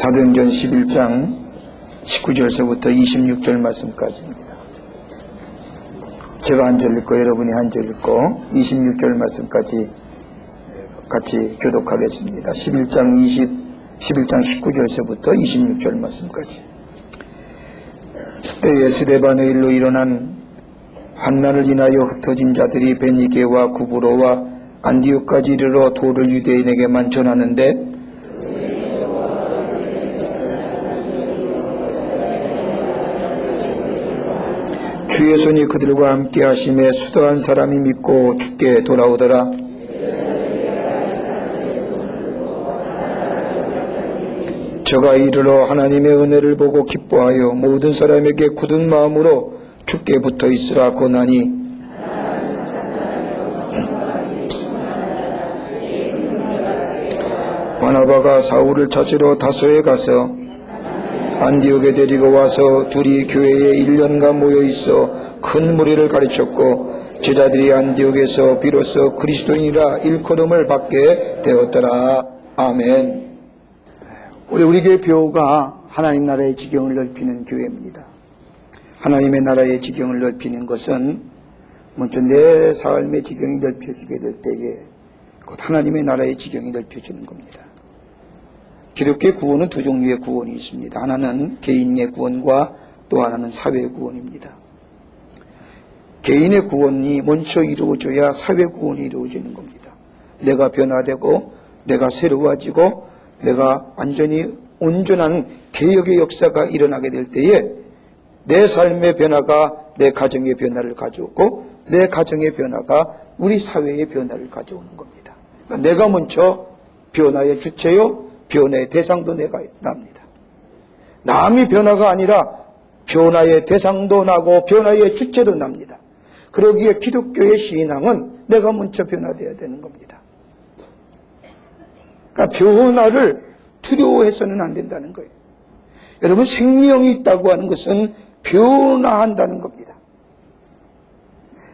사도행전 11장 19절서부터 26절 말씀까지입니다. 제가 한 절 읽고 여러분이 한 절 읽고 26절 말씀까지 같이 교독하겠습니다. 11장 19절서부터 26절 말씀까지. 그때에 스데반의 일로 일어난 환난을 인하여 흩어진 자들이 베니게와 구브로와 안디옥까지 이르러 도를 유대인에게만 전하는데 주의 손이 그들과 함께 하심에 수도한 사람이 믿고 주께 돌아오더라. 저가 이르러 하나님의 은혜를 보고 기뻐하여 모든 사람에게 굳은 마음으로 주께 붙어 있으라 고나니 바나바가 사울을 찾으러 다소에 가서 안디옥에 데리고 와서 둘이 교회에 1년간 모여 있어 큰 무리를 가르쳤고 제자들이 안디옥에서 비로소 그리스도인이라 일컬음을 받게 되었더라. 아멘. 우리 교회 묘가 하나님 나라의 지경을 넓히는 교회입니다. 하나님의 나라의 지경을 넓히는 것은 먼저 내 삶의 지경이 넓혀지게 될 때에 곧 하나님의 나라의 지경이 넓혀지는 겁니다. 기독교의 구원은 두 종류의 구원이 있습니다. 하나는 개인의 구원과 또 하나는 사회의 구원입니다. 개인의 구원이 먼저 이루어져야 사회 구원이 이루어지는 겁니다. 내가 변화되고 내가 새로워지고 내가 완전히 온전한 개혁의 역사가 일어나게 될 때에 내 삶의 변화가 내 가정의 변화를 가져오고 내 가정의 변화가 우리 사회의 변화를 가져오는 겁니다. 그러니까 내가 먼저 변화의 주체요 변화의 대상도 내가 납니다. 남이 변화가 아니라 변화의 대상도 나고 변화의 주체도 납니다. 그러기에 기독교의 신앙은 내가 먼저 변화되어야 되는 겁니다. 그러니까 변화를 두려워해서는 안 된다는 거예요. 여러분 생명이 있다고 하는 것은 변화한다는 겁니다.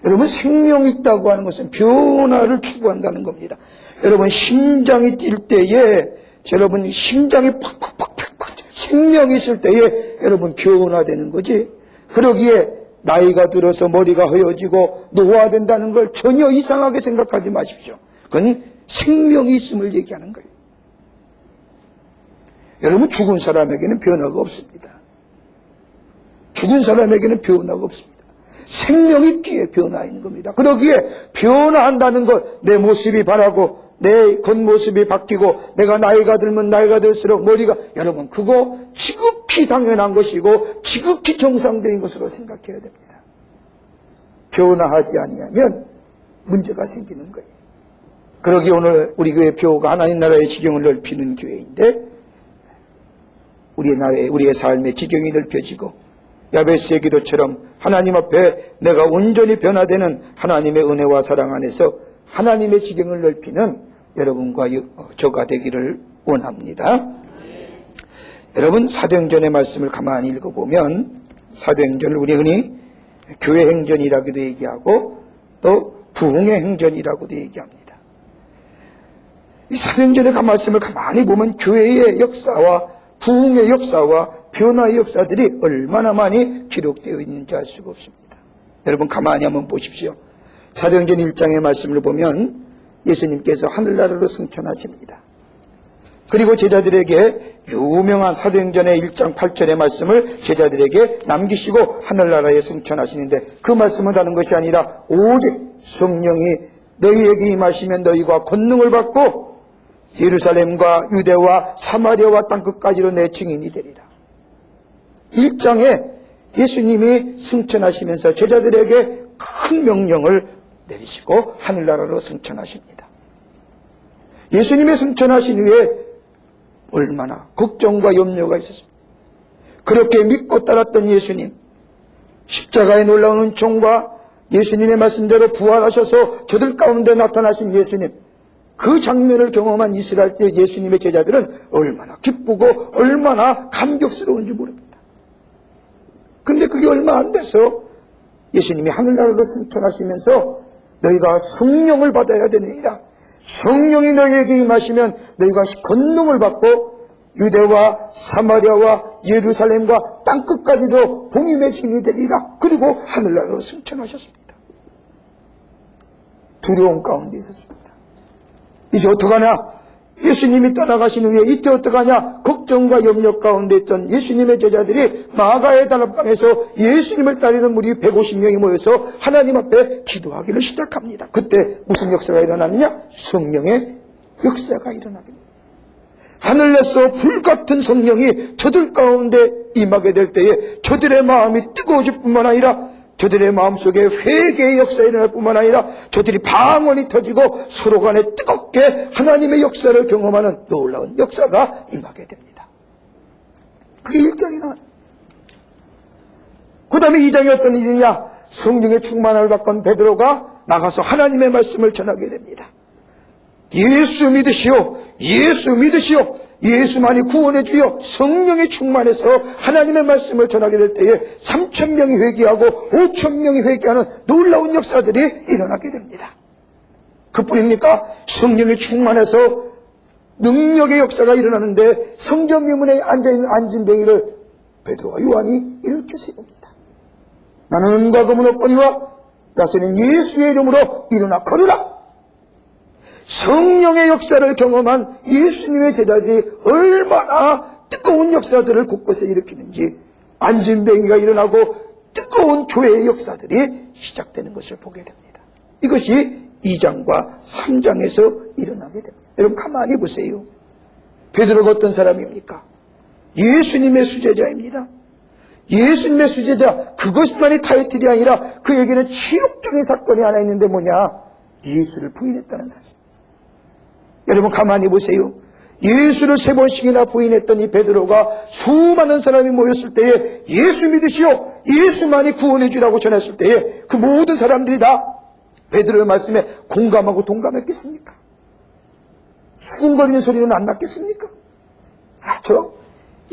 여러분 생명이 있다고 하는 것은 변화를 추구한다는 겁니다. 여러분 심장이 뛸 때에 여러분 심장이 팍팍팍팍 생명이 있을 때에 여러분 변화되는 거지. 그러기에 나이가 들어서 머리가 허여지고 노화된다는 걸 전혀 이상하게 생각하지 마십시오. 그건 생명이 있음을 얘기하는 거예요. 여러분 죽은 사람에게는 변화가 없습니다. 죽은 사람에게는 변화가 없습니다. 생명이 있기에 변화인 겁니다. 그러기에 변화한다는 것, 내 모습이 바라고 내 겉모습이 바뀌고 내가 나이가 들면 나이가 들수록 머리가 여러분 그거 지극히 당연한 것이고 지극히 정상적인 것으로 생각해야 됩니다. 변화하지 아니하면 문제가 생기는 거예요. 그러기에 오늘 우리 교회 묘가 하나님 나라의 지경을 넓히는 교회인데 우리의 삶의 지경이 넓혀지고 야베스의 기도처럼 하나님 앞에 내가 온전히 변화되는 하나님의 은혜와 사랑 안에서 하나님의 지경을 넓히는 여러분과 저가 되기를 원합니다. 여러분 사도행전의 말씀을 가만히 읽어보면 사도행전을 우리 흔히 교회 행전이라고도 얘기하고 또 부흥의 행전이라고도 얘기합니다. 이 사도행전의 말씀을 가만히 보면 교회의 역사와 부흥의 역사와 변화의 역사들이 얼마나 많이 기록되어 있는지 알 수가 없습니다. 여러분 가만히 한번 보십시오. 사도행전 1장의 말씀을 보면 예수님께서 하늘나라로 승천하십니다. 그리고 제자들에게 유명한 사도행전의 1장 8절의 말씀을 제자들에게 남기시고 하늘나라에 승천하시는데 그 말씀은 다른 것이 아니라 오직 성령이 너희에게 임하시면 너희가 권능을 받고 예루살렘과 유대와 사마리아와 땅끝까지로 내 증인이 되리라. 1장에 예수님이 승천하시면서 제자들에게 큰 명령을 내리시고 하늘나라로 승천하십니다. 예수님의 승천하신 후에 얼마나 걱정과 염려가 있었습니다. 그렇게 믿고 따랐던 예수님, 십자가의 놀라운 은총과 예수님의 말씀대로 부활하셔서 저들 가운데 나타나신 예수님, 그 장면을 경험한 이스라엘 때 예수님의 제자들은 얼마나 기쁘고 얼마나 감격스러운지 모릅니다. 그런데 그게 얼마 안 돼서 예수님이 하늘나라로 승천하시면서 너희가 성령을 받아야 되느니라. 성령이 너희에게 임하시면 너희가 권능을 받고 유대와 사마리아와 예루살렘과 땅끝까지도 복임의 증인이 되리라. 그리고 하늘나라로 승천하셨습니다. 두려움 가운데 있었습니다. 이제 어떡하냐? 예수님이 떠나가신 후에 이때 어떡하냐? 걱정과 염려 가운데 있던 예수님의 제자들이 마가의 다락방에서 예수님을 따르는 무리 150명이 모여서 하나님 앞에 기도하기를 시작합니다. 그때 무슨 역사가 일어나느냐? 성령의 역사가 일어나게 됩니다. 하늘에서 불같은 성령이 저들 가운데 임하게 될 때에 저들의 마음이 뜨거워질 뿐만 아니라 저들의 마음속에 회개의 역사가 일어날 뿐만 아니라 저들이 방언이 터지고 서로 간에 뜨겁게 하나님의 역사를 경험하는 놀라운 역사가 임하게 됩니다. 그게 1장이나. 그 다음에 2장이 어떤 일이냐? 성령의 충만함을 받건 베드로가 나가서 하나님의 말씀을 전하게 됩니다. 예수 믿으시오. 예수 믿으시오. 예수만이 구원해 주여. 성령이 충만해서 하나님의 말씀을 전하게 될 때에 3,000명이 회개하고 5,000명이 회개하는 놀라운 역사들이 일어나게 됩니다. 그뿐입니까? 성령이 충만해서 능력의 역사가 일어나는데 성전 유문에 앉아있는 안진뱅이를 베드로와 요한이 이렇게 세웁니다. 나는 은과 금은 없거니와 나서는 예수의 이름으로 일어나 걸으라. 성령의 역사를 경험한 예수님의 제자들이 얼마나 뜨거운 역사들을 곳곳에 일으키는지 안진뱅이가 일어나고 뜨거운 교회의 역사들이 시작되는 것을 보게 됩니다. 이것이 2장과 3장에서 일어나게 됩니다. 여러분 가만히 보세요. 베드로가 어떤 사람입니까? 예수님의 수제자입니다. 예수님의 수제자, 그것만이 타이틀이 아니라 그에게는 치욕적인 사건이 하나 있는데 뭐냐? 예수를 부인했다는 사실. 여러분 가만히 보세요. 예수를 3번씩이나 부인했던 이 베드로가 수많은 사람이 모였을 때에 예수 믿으시오. 예수만이 구원해 주라고 전했을 때에 그 모든 사람들이 다 베드로의 말씀에 공감하고 동감했겠습니까? 수군거리는 소리는 안 났겠습니까? 저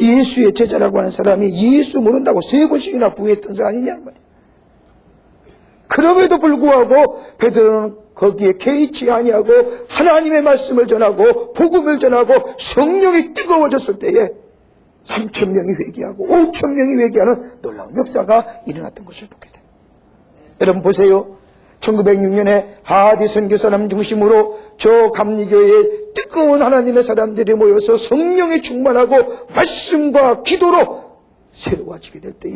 예수의 제자라고 하는 사람이 예수 모른다고 3번씩이나 부인했던 사람 아니냐 말이야. 그럼에도 불구하고 베드로는 거기에 개의치 아니하고 하나님의 말씀을 전하고 복음을 전하고 성령이 뜨거워졌을 때에 3,000명이 회개하고 5,000명이 회개하는 놀라운 역사가 일어났던 것을 보게 됩니다. 여러분 보세요. 1906년에 하디 선교사람 중심으로 저 감리교회에 뜨거운 하나님의 사람들이 모여서 성령이 충만하고 말씀과 기도로 새로워지게 될 때에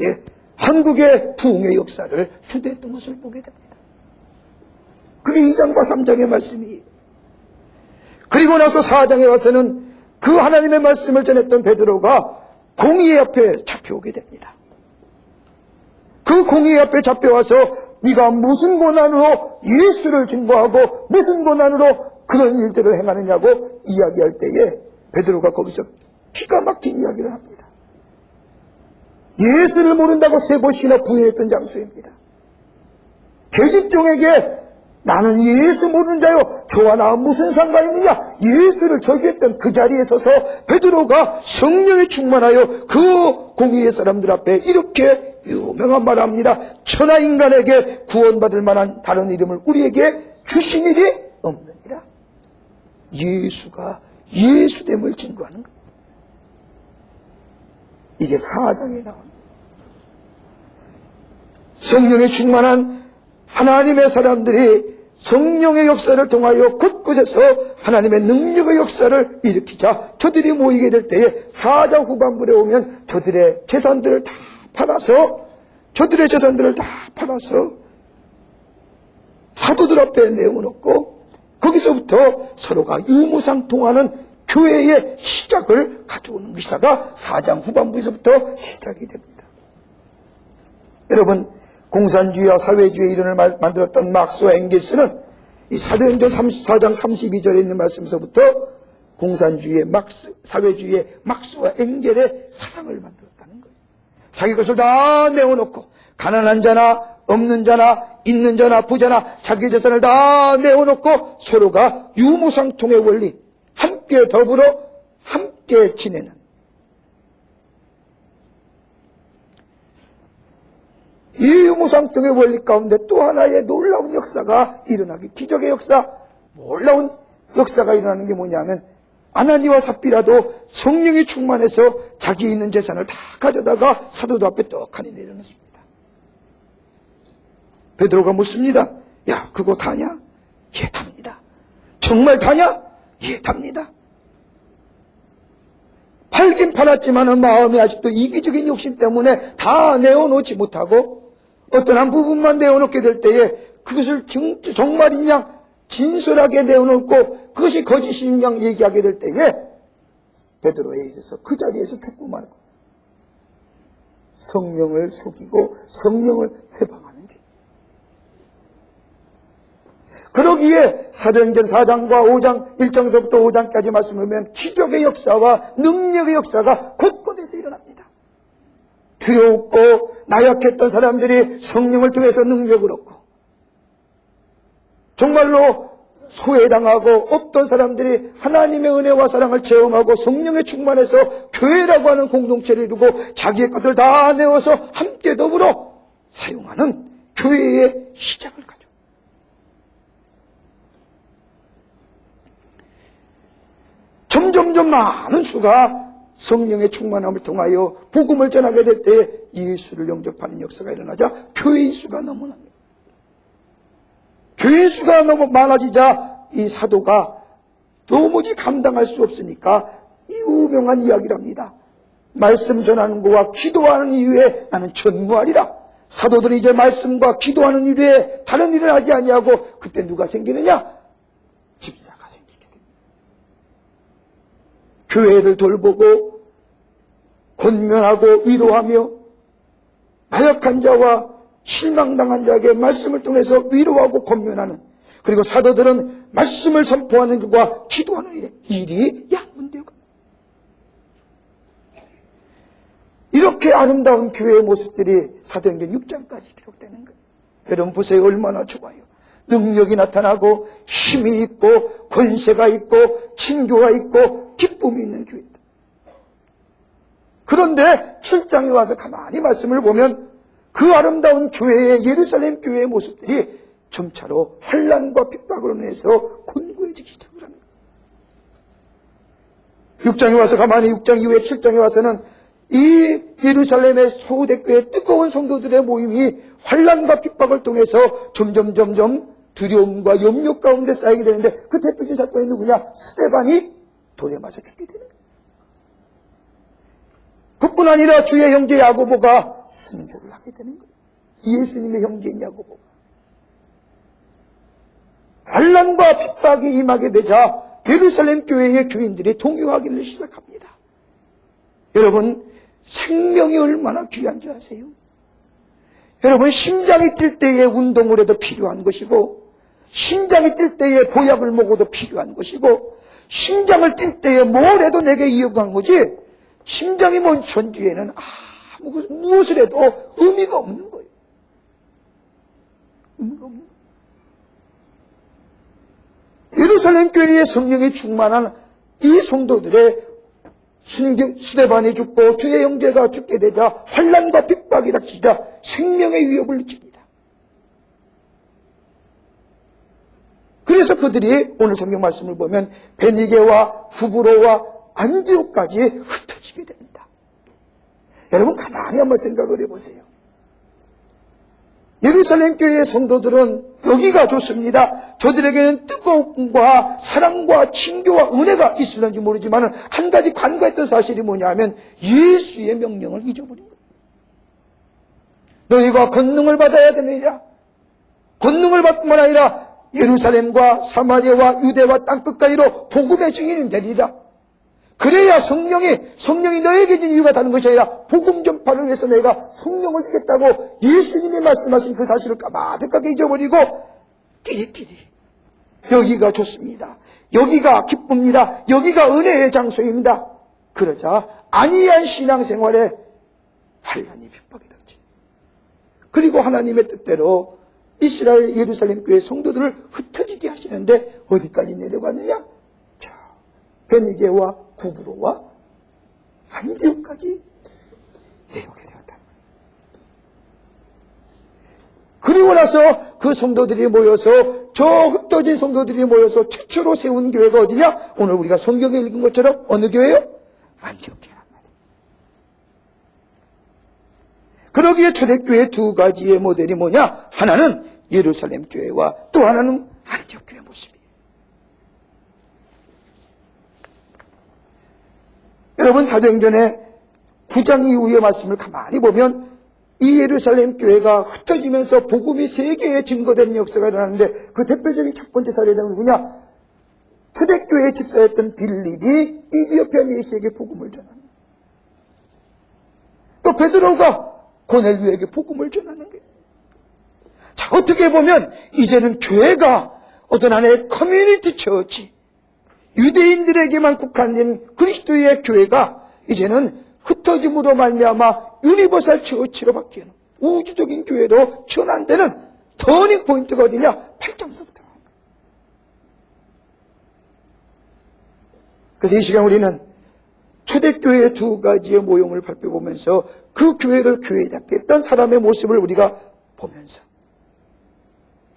한국의 부흥의 역사를 주도했던 것을 보게 됩니다. 그게 2장과 3장의 말씀이에요. 그리고 나서 4장에 와서는 그 하나님의 말씀을 전했던 베드로가 공의 앞에 잡혀오게 됩니다. 그 공의 앞에 잡혀와서 네가 무슨 권한으로 예수를 증거하고 무슨 권한으로 그런 일들을 행하느냐고 이야기할 때에 베드로가 거기서 기가 막힌 이야기를 합니다. 예수를 모른다고 3번씩이나 부인했던 장소입니다. 계집종에게 나는 예수 모르는 자요. 저와 나 무슨 상관이 있느냐. 예수를 저주했던 그 자리에 서서 베드로가 성령에 충만하여 그 공의의 사람들 앞에 이렇게 유명한 말을 합니다. 천하 인간에게 구원받을 만한 다른 이름을 우리에게 주신 일이 없느니라. 예수가 예수됨을 증거하는 것. 이게 4장에 나옵니다. 성령에 충만한 하나님의 사람들이 성령의 역사를 통하여 곳곳에서 하나님의 능력의 역사를 일으키자 저들이 모이게 될 때에 4장 후반부에 오면 저들의 재산들을 다 팔아서 사도들 앞에 내어놓고 거기서부터 서로가 유무상통하는 교회의 시작을 가져오는 기사가 4장 후반부에서부터 시작이 됩니다. 여러분 공산주의와 사회주의의 이론을 만들었던 막스와 엥겔스는 이 사도행전 4장 32절에 있는 말씀에서부터 공산주의의 막스, 사회주의의 막스와 엥겔의 사상을 만들었다는 거예요. 자기 것을 다 내어놓고 가난한 자나 없는 자나 있는 자나 부자나 자기 재산을 다 내어놓고 서로가 유무상통의 원리, 함께 더불어 함께 지내는 이 유무상통의 원리 가운데 또 하나의 놀라운 역사가 일어나기, 기적의 역사, 놀라운 역사가 일어나는 게 뭐냐면 아나니와 삽비라도 성령이 충만해서 자기 있는 재산을 다 가져다가 사도들 앞에 떡하니 내려놓습니다. 베드로가 묻습니다. 야, 그거 다냐? 예, 답니다. 정말 다냐? 예, 답니다. 팔긴 팔았지만 마음이 아직도 이기적인 욕심 때문에 다 내어놓지 못하고 어떤 한 부분만 내어놓게 될 때에 그것을 정말인 양 진솔하게 내어놓고 그것이 거짓인 양 얘기하게 될 때에 베드로에 있어서 그 자리에서 죽고 말고 성령을 속이고 성령을 회방하는 죄. 그러기에 사도행전 4장과 5장 1장서부터 5장까지 말씀을 보면 기적의 역사와 능력의 역사가 곳곳에서 일어납니다. 두려웠고 나약했던 사람들이 성령을 통해서 능력을 얻고 정말로 소외당하고 없던 사람들이 하나님의 은혜와 사랑을 체험하고 성령에 충만해서 교회라고 하는 공동체를 이루고 자기의 것을 다 내어서 함께 더불어 사용하는 교회의 시작을 가져. 점점점 많은 수가 성령의 충만함을 통하여 복음을 전하게 될 때에 예수를 영접하는 역사가 일어나자 교회의 수가 너무납니다. 교회 수가 너무 많아지자 이 사도가 도무지 감당할 수 없으니까 유명한 이야기를 합니다. 말씀 전하는 거와 기도하는 이유에 나는 전무하리라. 사도들이 이제 말씀과 기도하는 이유에 다른 일을 하지 아니하고 그때 누가 생기느냐? 집사가 생기게 됩니다. 교회를 돌보고 권면하고 위로하며 나약한 자와 실망당한 자에게 말씀을 통해서 위로하고 권면하는, 그리고 사도들은 말씀을 선포하는 일과 기도하는 일이 양분되어 갑니다. 이렇게 아름다운 교회의 모습들이 사도행전 6장까지 기록되는 거예요. 여러분 보세요. 얼마나 좋아요. 능력이 나타나고 힘이 있고 권세가 있고 친교가 있고 기쁨이 있는 교회다. 그런데 7장에 와서 가만히 말씀을 보면 그 아름다운 교회의 예루살렘 교회의 모습들이 점차로 환난과 핍박으로 인해서 곤고해지기 시작을 합니다. 6장에 와서 가만히 6장 이후에 7장에 와서는 이 예루살렘의 소대교회 뜨거운 성도들의 모임이 환난과 핍박을 통해서 점점 두려움과 염려 가운데 쌓이게 되는데 그 대표적인 사건이 누구냐? 스데반이 돌에 맞아 죽게 되는 거예요. 그뿐 아니라 주의 형제 야고보가 순교를 하게 되는 거예요. 예수님의 형제인 야고보가. 환난과 핍박이 임하게 되자 예루살렘 교회의 교인들이 동요하기를 시작합니다. 여러분, 생명이 얼마나 귀한 줄 아세요? 여러분, 심장이 뛸 때에 운동을 해도 필요한 것이고, 심장이 뛸 때에 보약을 먹어도 필요한 것이고, 심장을 뛸 때에 뭘 해도 내게 이어간 거지, 심장이 멈춘 뒤에는 무엇을 해도 의미가 없는 거예요. 의미가 없는 거예요. 예루살렘 교회의 성령이 충만한 이 성도들의 스데반이 죽고 주의 형제가 죽게 되자 환난과 핍박이 닥치자 생명의 위협을 느낍니다. 그래서 그들이 오늘 성경 말씀을 보면 베니게와 구브로와 안디옥까지 흩어지게 됩니다. 여러분 가만히 한번 생각을 해보세요. 예루살렘 교회의 성도들은 여기가 좋습니다. 저들에게는 뜨거움과 사랑과 친교와 은혜가 있을는지 모르지만 한 가지 간과했던 사실이 뭐냐면 예수의 명령을 잊어버린 거예요. 너희가 권능을 받아야 되느니라. 권능을 받뿐만 아니라 예루살렘과 사마리아와 유대와 땅끝까지로 복음의 증인이 되리라. 그래야 성령이 너에게 준 이유가 다른 것이 아니라 복음 전파를 위해서 내가 성령을 주겠다고 예수님이 말씀하신 그 사실을 까마득하게 잊어버리고 끼리끼리 여기가 좋습니다. 여기가 기쁩니다. 여기가 은혜의 장소입니다. 그러자 안이한 신앙생활에 환난이 핍박이 닥치. 그리고 하나님의 뜻대로 이스라엘 예루살렘 교회 성도들을 흩어지게 하시는데 어디까지 내려가느냐? 베니게와 구브로와 안디옥까지 내려오게 되었다. 그리고 나서 그 성도들이 모여서, 저 흩어진 성도들이 모여서 최초로 세운 교회가 어디냐? 오늘 우리가 성경에 읽은 것처럼 어느 교회요? 안디옥 교회란 말이에요. 그러기에 초대교회 두 가지의 모델이 뭐냐? 하나는 예루살렘 교회와 또 하나는 안디옥 교회 모습이에요. 여러분, 사도행전의 9장 이후의 말씀을 가만히 보면 이 예루살렘 교회가 흩어지면서 복음이 세계에 증거되는 역사가 일어나는데, 그 대표적인 첫 번째 사례가 누구냐? 초대교회의 집사였던 빌립이 이디오피아 메시에게 복음을 전하는 거예요. 또 베드로가 고넬료에게 복음을 전하는 거예요. 자, 어떻게 보면 이제는 교회가 어떤 하나의 커뮤니티 처치, 유대인들에게만 국한된 그리스도의 교회가 이제는 흩어짐으로 말미암아 유니버설 처치로 바뀌는 우주적인 교회로 전환되는 터닝 포인트가 어디냐? 8장서부터. 그래서 이 시간 우리는 초대교회의 두 가지의 모형을 살펴보면서 그 교회를 교회답게 했던 사람의 모습을 우리가 보면서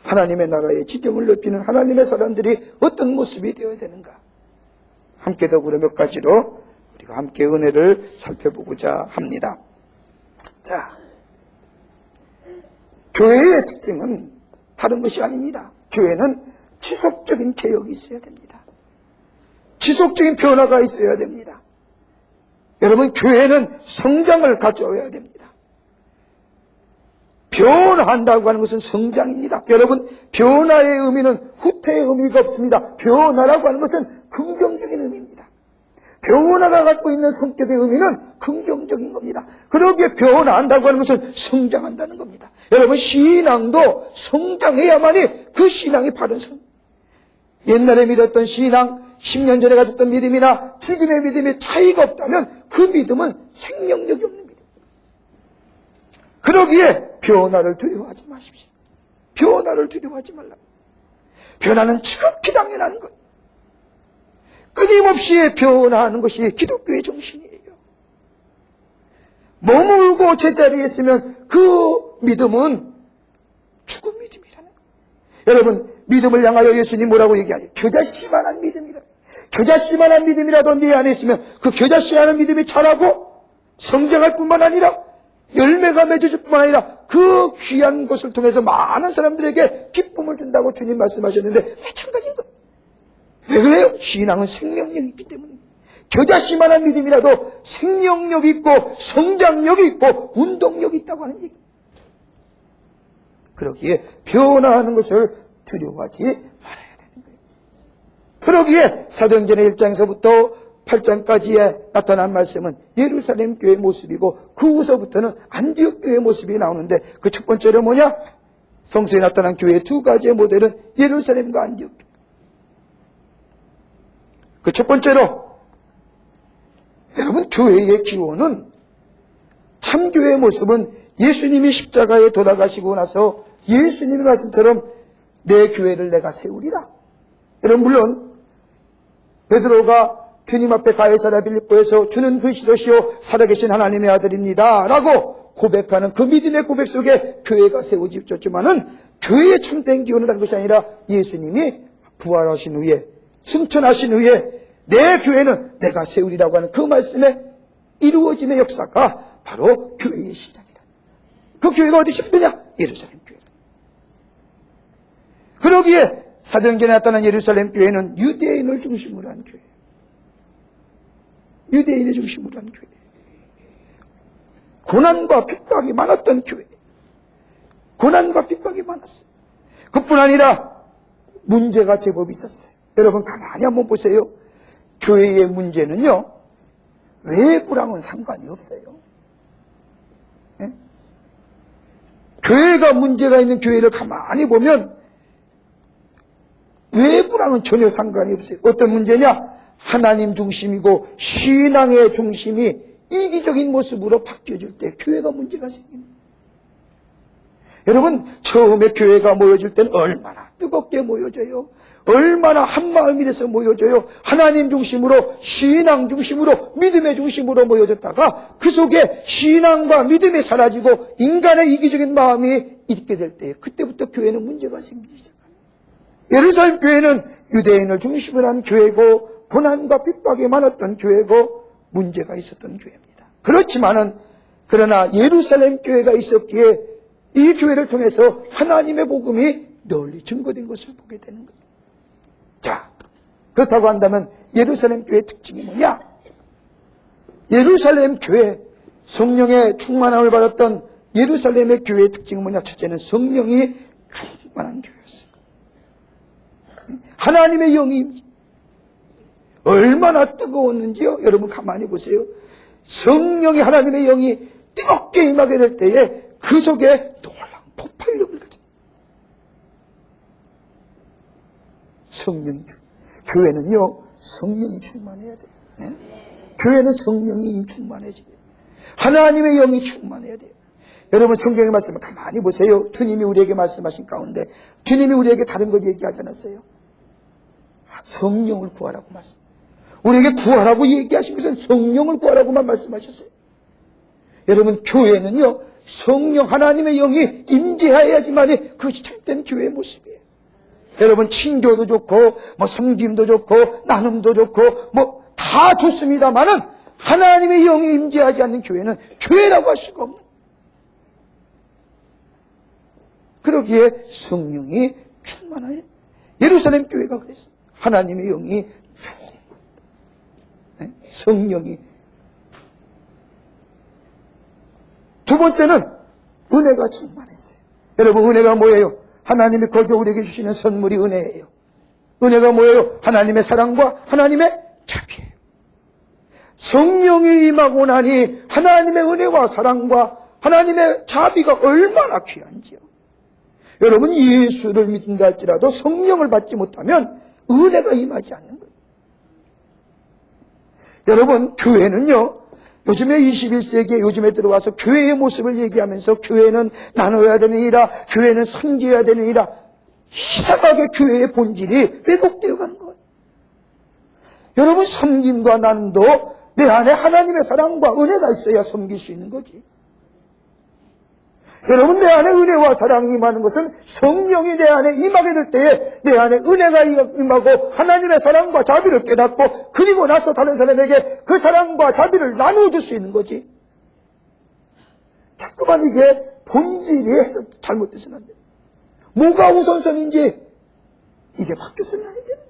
하나님의 나라의 지경을 넓히는 하나님의 사람들이 어떤 모습이 되어야 되는가, 함께 더불어 몇 가지로 우리가 함께 은혜를 살펴보고자 합니다. 자, 교회의 특징은 다른 것이 아닙니다. 교회는 지속적인 개혁이 있어야 됩니다. 지속적인 변화가 있어야 됩니다. 여러분, 교회는 성장을 가져야 됩니다. 변화한다고 하는 것은 성장입니다. 여러분, 변화의 의미는 후퇴의 의미가 없습니다. 변화라고 하는 것은 긍정적인 의미입니다. 변화가 갖고 있는 성격의 의미는 긍정적인 겁니다. 그러기에 변화한다고 하는 것은 성장한다는 겁니다. 여러분, 신앙도 성장해야만이 그 신앙이 바른 성. 옛날에 믿었던 신앙, 10년 전에 가졌던 믿음이나 지금의 믿음에 차이가 없다면 그 믿음은 생명력이 없는 믿음. 그러기에 변화를 두려워하지 마십시오. 변화를 두려워하지 말라. 변화는 지극히 당연한 것. 끊임없이 변화하는 것이 기독교의 정신이에요. 머물고 제자리에 있으면 그 믿음은 죽은 믿음이라는 거예요. 여러분, 믿음을 향하여 예수님 뭐라고 얘기하냐? 겨자씨만한 믿음이라. 겨자씨만한 믿음이라도 네 안에 있으면 그 겨자씨만한 믿음이 자라고 성장할 뿐만 아니라 열매가 맺어질 뿐만 아니라 그 귀한 것을 통해서 많은 사람들에게 기쁨을 준다고 주님 말씀하셨는데 마찬가지인 거예요. 왜 그래요? 신앙은 생명력이 있기 때문에. 겨자씨만한 믿음이라도 생명력이 있고 성장력이 있고 운동력이 있다고 하는 얘기예요. 그러기에 변화하는 것을 두려워하지 말아야 되는 거예요. 그러기에 사도행전의 1장에서부터 8장까지에 나타난 말씀은 예루살렘 교회의 모습이고 그 후서부터는 안디옥 교회의 모습이 나오는데, 그 첫 번째로 뭐냐? 성서에 나타난 교회의 두 가지의 모델은 예루살렘과 안디옥. 그 첫 번째로, 여러분, 교회의 기원은, 참교회의 모습은 예수님이 십자가에 돌아가시고 나서 예수님의 말씀처럼 내 교회를 내가 세우리라. 여러분, 물론 베드로가 주님 앞에 가이사랴 빌립보에서 주는 그리스도시요 살아계신 하나님의 아들입니다 라고 고백하는 그 믿음의 고백 속에 교회가 세워졌지만은, 교회의 참된 기원은 다른 것이 아니라 예수님이 부활하신 후에, 승천하신 후에 내 교회는 내가 세우리라고 하는 그 말씀의 이루어짐의 역사가 바로 교회의 시작이다. 그 교회가 어디 있느냐? 예루살렘 교회. 그러기에 사도행전에 나타난 예루살렘 교회는 유대인을 중심으로 한 교회. 유대인을 중심으로 한 교회. 고난과 핍박이 많았던 교회. 고난과 핍박이 많았어요. 그뿐 아니라 문제가 제법 있었어요. 여러분, 가만히 한번 보세요. 교회의 문제는요, 외부랑은 상관이 없어요. 네? 교회가 문제가 있는 교회를 가만히 보면 외부랑은 전혀 상관이 없어요. 어떤 문제냐? 하나님 중심이고 신앙의 중심이 이기적인 모습으로 바뀌어질 때 교회가 문제가 생깁니다. 여러분, 처음에 교회가 모여질 때는 얼마나 뜨겁게 모여져요. 얼마나 한마음이 돼서 모여져요. 하나님 중심으로, 신앙 중심으로, 믿음의 중심으로 모여졌다가 그 속에 신앙과 믿음이 사라지고 인간의 이기적인 마음이 있게 될 때 그때부터 교회는 문제가 생기기 시작합니다. 예루살렘 교회는 유대인을 중심으로 한 교회고 고난과 핍박이 많았던 교회고 문제가 있었던 교회입니다. 그러나 예루살렘 교회가 있었기에 이 교회를 통해서 하나님의 복음이 널리 증거된 것을 보게 되는 거예요. 자, 그렇다고 한다면 예루살렘 교회의 특징이 뭐냐? 예루살렘 교회, 성령의 충만함을 받았던 예루살렘의 교회의 특징은 뭐냐? 첫째는 성령이 충만한 교회였어요. 하나님의 영이 얼마나 뜨거웠는지요? 여러분 가만히 보세요. 성령이, 하나님의 영이 뜨겁게 임하게 될 때에 그 속에 놀라운 폭발력을 가진 성령이 교회는요, 성령이 충만해야 돼요. 네? 교회는 성령이 충만해져야 돼요. 하나님의 영이 충만해야 돼요. 여러분 성경의 말씀을 가만히 보세요. 주님이 우리에게 말씀하신 가운데 주님이 우리에게 다른 것 얘기하지 않았어요? 성령을 구하라고 말씀. 우리에게 구하라고 얘기하신 것은 성령을 구하라고만 말씀하셨어요. 여러분 교회는요, 성령 하나님의 영이 임재하여야지만이 그것이 참된 교회의 모습이에요. 여러분 친교도 좋고 섬김도 좋고 나눔도 좋고 다 좋습니다만은 하나님의 영이 임재하지 않는 교회는 교회라고 할 수가 없는. 그러기에 성령이 충만해요. 예루살렘 교회가 그랬어요. 하나님의 영이 성령이. 두 번째는 은혜가 충만했어요. 여러분 은혜가 뭐예요? 하나님이 거저 우리에게 주시는 선물이 은혜예요. 은혜가 뭐예요? 하나님의 사랑과 하나님의 자비예요. 성령이 임하고 나니 하나님의 은혜와 사랑과 하나님의 자비가 얼마나 귀한지요. 여러분 예수를 믿는다 할지라도 성령을 받지 못하면 은혜가 임하지 않는 거예요. 여러분 교회는요, 요즘에 21세기에 요즘에 들어와서 교회의 모습을 얘기하면서 교회는 나눠야 되느니라, 교회는 섬겨야 되느니라, 이상하게 교회의 본질이 왜곡되어 가는 거예요. 여러분 섬김과 나눔도 내 안에 하나님의 사랑과 은혜가 있어야 섬길 수 있는 거지. 여러분 내 안에 은혜와 사랑이 임하는 것은 성령이 내 안에 임하게 될 때에 내 안에 은혜가 임하고 하나님의 사랑과 자비를 깨닫고 그리고 나서 다른 사람에게 그 사랑과 자비를 나누어줄 수 있는 거지. 자꾸만 이게 본질이 해서 잘못돼서는 안 돼. 뭐가 우선선인지 이게 바뀌어서는 안 돼.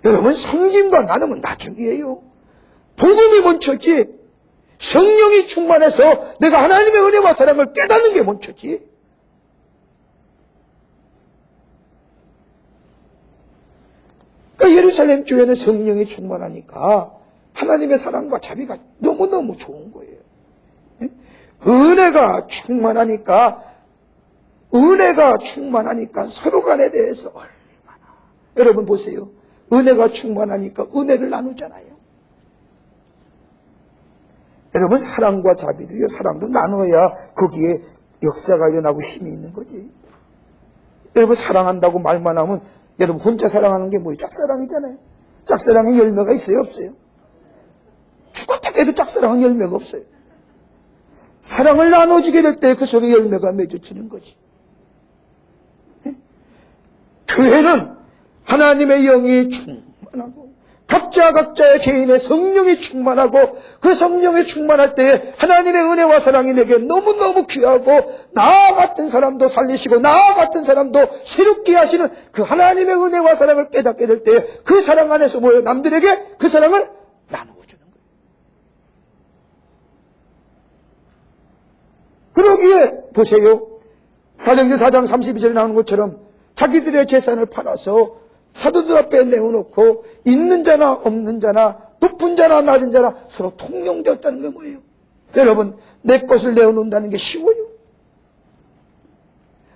여러분 섬김과 나눔은 나중이에요. 복음이 먼저지. 성령이 충만해서 내가 하나님의 은혜와 사랑을 깨닫는 게 먼저지. 그러니까 예루살렘 교회는 성령이 충만하니까 하나님의 사랑과 자비가 너무너무 좋은 거예요. 은혜가 충만하니까 서로 간에 대해서 얼마나. 여러분 보세요. 은혜가 충만하니까 은혜를 나누잖아요. 여러분 사랑과 자비도요, 사랑도 나눠야 거기에 역사가 일어나고 힘이 있는 거지. 여러분 사랑한다고 말만 하면 여러분 혼자 사랑하는 게 뭐예요? 짝사랑이잖아요. 짝사랑에 열매가 있어요, 없어요? 죽었다 깨도 짝사랑은 열매가 없어요. 사랑을 나눠지게 될 때 그 속에 열매가 맺어지는 거지. 교회는 하나님의 영이 충만하고 각자의 개인의 성령이 충만하고 그 성령이 충만할 때에 하나님의 은혜와 사랑이 내게 너무너무 귀하고 나 같은 사람도 살리시고 나 같은 사람도 새롭게 하시는 그 하나님의 은혜와 사랑을 깨닫게 될 때에 그 사랑 안에서 뭐예요? 남들에게 그 사랑을 나누어 주는 거예요. 그러기에 보세요. 사도행전 4장 32절에 나오는 것처럼 자기들의 재산을 팔아서 사도들 앞에 내어놓고 있는 자나 없는 자나 높은 자나 낮은 자나 서로 통용되었다는 게 뭐예요? 여러분 내 것을 내어놓는다는 게 쉬워요?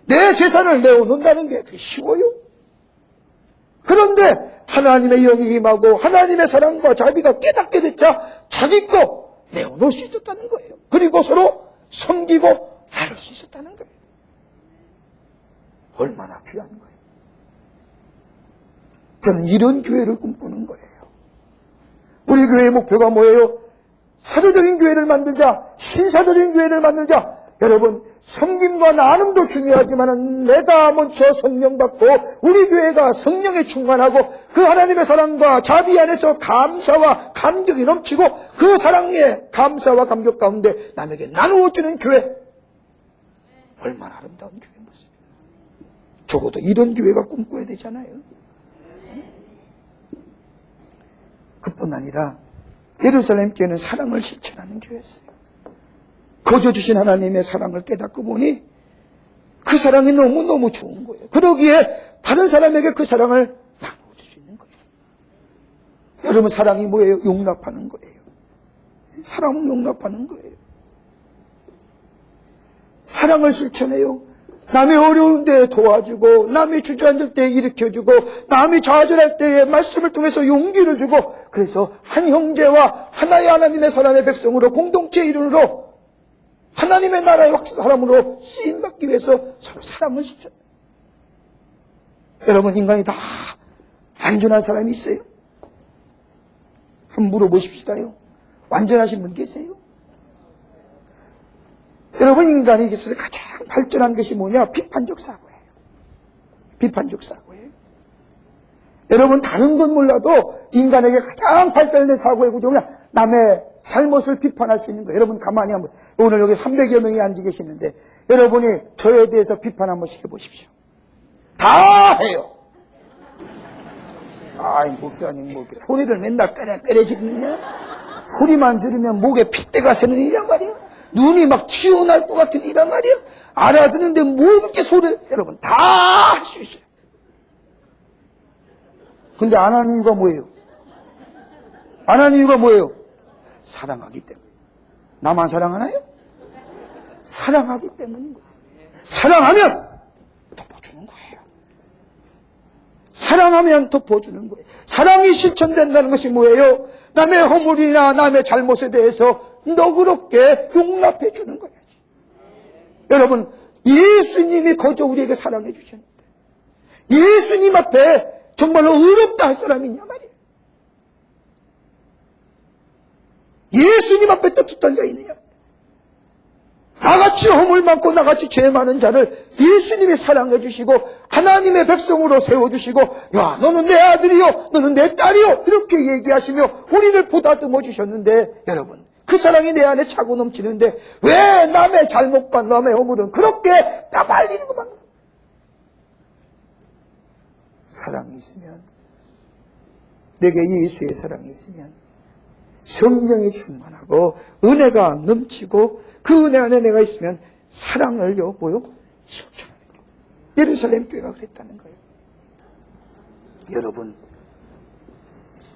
내 재산을 내어놓는다는 게 그게 쉬워요? 그런데 하나님의 영이 임하고 하나님의 사랑과 자비가 깨닫게 됐자 자기 거 내어놓을 수 있었다는 거예요. 그리고 서로 섬기고 나눌 수 있었다는 거예요. 얼마나 귀한 거예요. 저는 이런 교회를 꿈꾸는 거예요. 우리 교회의 목표가 뭐예요? 사도적인 교회를 만들자, 신사적인 교회를 만들자. 여러분, 섬김과 나눔도 중요하지만 내가 먼저 성령 받고 우리 교회가 성령에 충만하고 그 하나님의 사랑과 자비 안에서 감사와 감격이 넘치고 그 사랑에 감사와 감격 가운데 남에게 나누어주는 교회. 얼마나 아름다운 교회 모습. 적어도 이런 교회가 꿈꿔야 되잖아요. 그뿐 아니라 예루살렘 교회는 사랑을 실천하는 교회였어요. 거저 주신 하나님의 사랑을 깨닫고 보니 그 사랑이 너무너무 좋은 거예요. 그러기에 다른 사람에게 그 사랑을 나눠줄 수 있는 거예요. 여러분, 사랑이 뭐예요? 용납하는 거예요. 사랑은 용납하는 거예요. 사랑을 실천해요. 남이 어려운 데 도와주고, 남이 주저앉을 때 일으켜주고, 남이 좌절할 때에 말씀을 통해서 용기를 주고, 그래서 한 형제와 하나의 하나님의 사람의 백성으로 공동체 이름으로 하나님의 나라의 사람으로 쓰임받기 위해서 서로 사랑을 실천해요. 여러분, 인간이 다 완전한 사람이 있어요? 한번 물어보십시다요. 완전하신 분 계세요? 여러분, 인간이 있어서 가장 발전한 것이 뭐냐? 비판적 사고예요. 비판적 사고예요. 여러분, 다른 건 몰라도 인간에게 가장 발달된 사고의 구조가 남의 잘못을 비판할 수 있는 거예요. 여러분, 가만히 한번, 오늘 여기 300여 명이 앉아 계시는데 여러분이 저에 대해서 비판 한번 시켜보십시오. 다 해요. 아이, 목사님, 뭐 이렇게 소리를 맨날 꺼내시느냐? 소리만 들으면 목에 핏대가 새는 일이란 말이야. 눈이 막 튀어나올 것 같은 일이란 말이야. 알아듣는데 뭐 이렇게 소리, 여러분, 다 할 수 있어요. 근데 안 하는 이유가 뭐예요? 안 하는 이유가 뭐예요? 사랑하기 때문에. 나만 사랑하나요? 사랑하기 때문인 거예요. 사랑하면 덮어주는 거예요. 사랑하면 덮어주는 거예요. 사랑이 실천된다는 것이 뭐예요? 남의 허물이나 남의 잘못에 대해서 너그럽게 용납해 주는 거예요. 여러분, 예수님이 거저 우리에게 사랑해 주셨는데 예수님 앞에 정말로 의롭다 할 사람이 있냐 말이에요. 예수님 앞에 떳떳한 자 있느냐? 나같이 허물 많고 나같이 죄 많은 자를 예수님이 사랑해 주시고 하나님의 백성으로 세워주시고, 야, 너는 내 아들이요, 너는 내 딸이요, 이렇게 얘기하시며 우리를 보다듬어 주셨는데, 여러분, 그 사랑이 내 안에 차고 넘치는데 왜 남의 잘못과 남의 허물은 그렇게 까발리는 것만. 사랑이 있으면, 내게 예수의 사랑이 있으면 성령이 충만하고 은혜가 넘치고 그 은혜 안에 내가 있으면 사랑을 뭐요? 실천하는 거예요. 예루살렘 교회가 그랬다는 거예요. 여러분,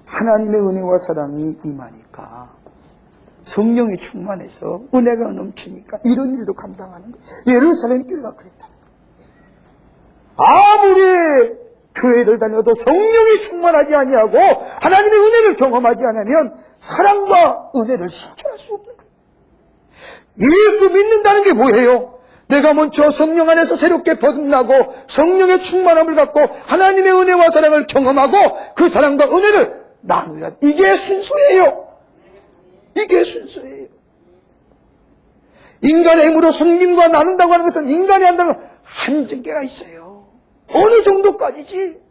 하나님의 은혜와 사랑이 임하니까, 성령이 충만해서 은혜가 넘치니까 이런 일도 감당하는 거예요. 예루살렘 교회가 그랬다는 거예요. 아무리 교회를 다녀도 성령이 충만하지 아니하고 하나님의 은혜를 경험하지 않으면 사랑과 은혜를 실천할 수 없는 거예요. 예수 믿는다는 게 뭐예요? 내가 먼저 성령 안에서 새롭게 거듭나고 성령의 충만함을 갖고 하나님의 은혜와 사랑을 경험하고 그 사랑과 은혜를 나누야. 이게 순수예요. 이게 순수예요. 인간의 힘으로 섬김과 나눈다고 하는 것은 인간이 한다는 한계가 있어요. 어느 정도까지지?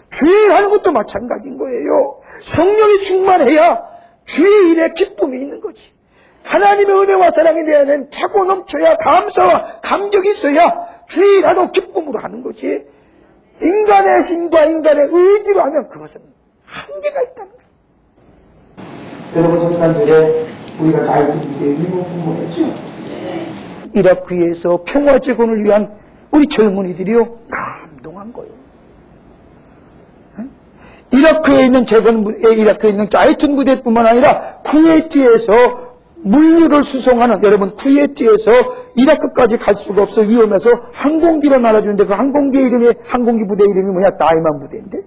주일 하는 것도 마찬가지인 거예요. 성령이 충만해야 주의 일에 기쁨이 있는 거지. 하나님의 은혜와 사랑에 대한 차고 넘쳐야 감사와 감격이 있어야 주일 하도 기쁨으로 하는 거지. 인간의 힘과 인간의 의지로 하면 그것은 한계가 있다는 거예요. 여러분, 성탄절에 우리가 자유투 무대에 유니폼 보냈죠? 이라크에서 평화 재건을 위한 우리 젊은이들이요, 감동한 거예요. 이라크에 있는 이라크에 있는 자이툰 무대뿐만 아니라 쿠웨이트에서 물류를 수송하는, 여러분, 쿠웨이트에서 이라크까지 갈 수가 없어 위험해서 항공기로 날아주는데 그 항공기 부대 이름이 뭐냐? 다이만 부대인데,